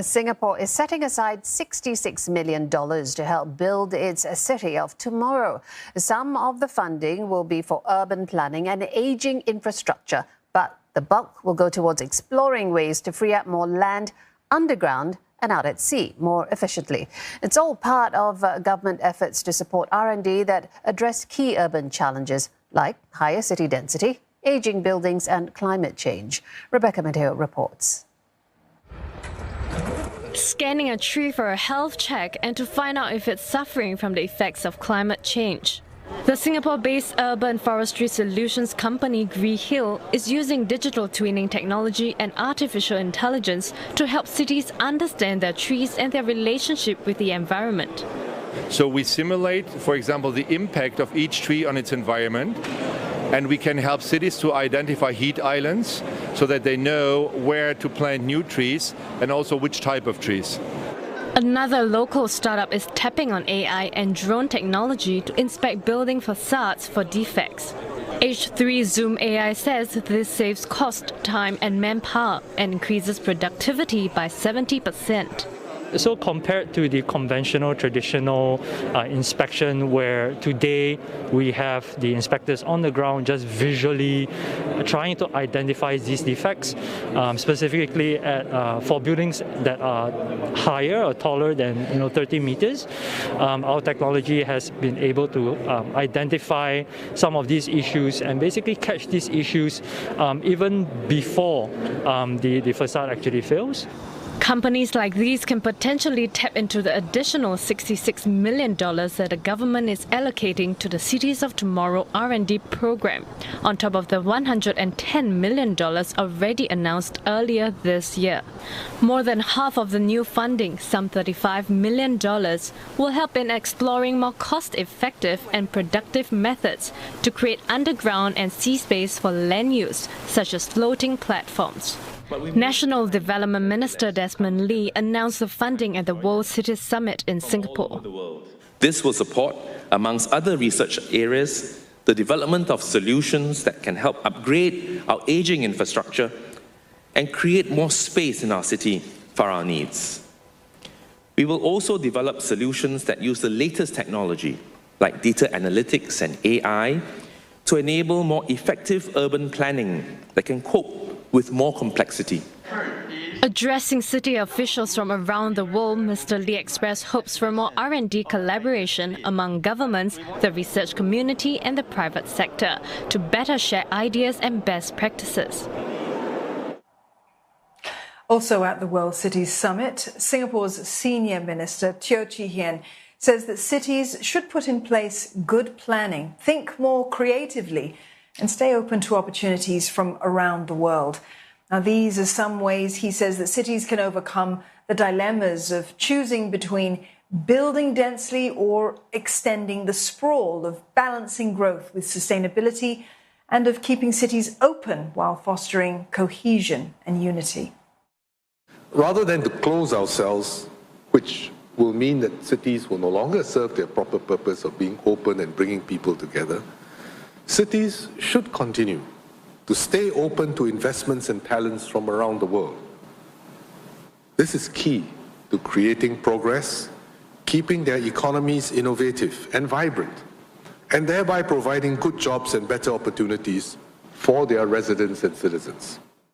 Singapore is setting aside $66 million to help build its City of Tomorrow. Some of the funding will be for urban planning and aging infrastructure, but the bulk will go towards exploring ways to free up more land underground and out at sea more efficiently. It's all part of government efforts to support R&D that address key urban challenges like higher city density, aging buildings and climate change. Rebecca Mateo reports. Scanning a tree for a health check and to find out if it's suffering from the effects of climate change. The Singapore-based urban forestry solutions company Green Hill is using digital twinning technology and artificial intelligence to help cities understand their trees and their relationship with the environment. So we simulate, for example, the impact of each tree on its environment, and we can help cities to identify heat islands so that they know where to plant new trees and also which type of trees. Another local startup is tapping on AI and drone technology to inspect building facades for defects. H3 Zoom AI says this saves cost, time and manpower and increases productivity by 70%. So compared to the conventional, traditional inspection where today we have the inspectors on the ground just visually trying to identify these defects, specifically for buildings that are higher or taller than 30 meters, our technology has been able to identify some of these issues and basically catch these issues even before the facade actually fails. Companies like these can potentially tap into the additional $66 million that the government is allocating to the Cities of Tomorrow R&D program, on top of the $110 million already announced earlier this year. More than half of the new funding, some $35 million, will help in exploring more cost-effective and productive methods to create underground and sea space for land use, such as floating platforms. National Development Minister Desmond Lee announced the funding at the World Cities Summit in Singapore. This will support, amongst other research areas, the development of solutions that can help upgrade our aging infrastructure and create more space in our city for our needs. We will also develop solutions that use the latest technology, like data analytics and AI, to enable more effective urban planning that can cope with more complexity. Addressing city officials from around the world, Mr. Lee expressed hopes for more R&D collaboration among governments, the research community and the private sector to better share ideas and best practices. Also at the World Cities Summit, Singapore's Senior Minister Teo Chee Hean says that cities should put in place good planning, think more creatively and stay open to opportunities from around the world. Now, these are some ways, he says, that cities can overcome the dilemmas of choosing between building densely or extending the sprawl, of balancing growth with sustainability and of keeping cities open while fostering cohesion and unity. Rather than to close ourselves, which will mean that cities will no longer serve their proper purpose of being open and bringing people together, cities should continue to stay open to investments and talents from around the world. This is key to creating progress, keeping their economies innovative and vibrant, and thereby providing good jobs and better opportunities for their residents and citizens.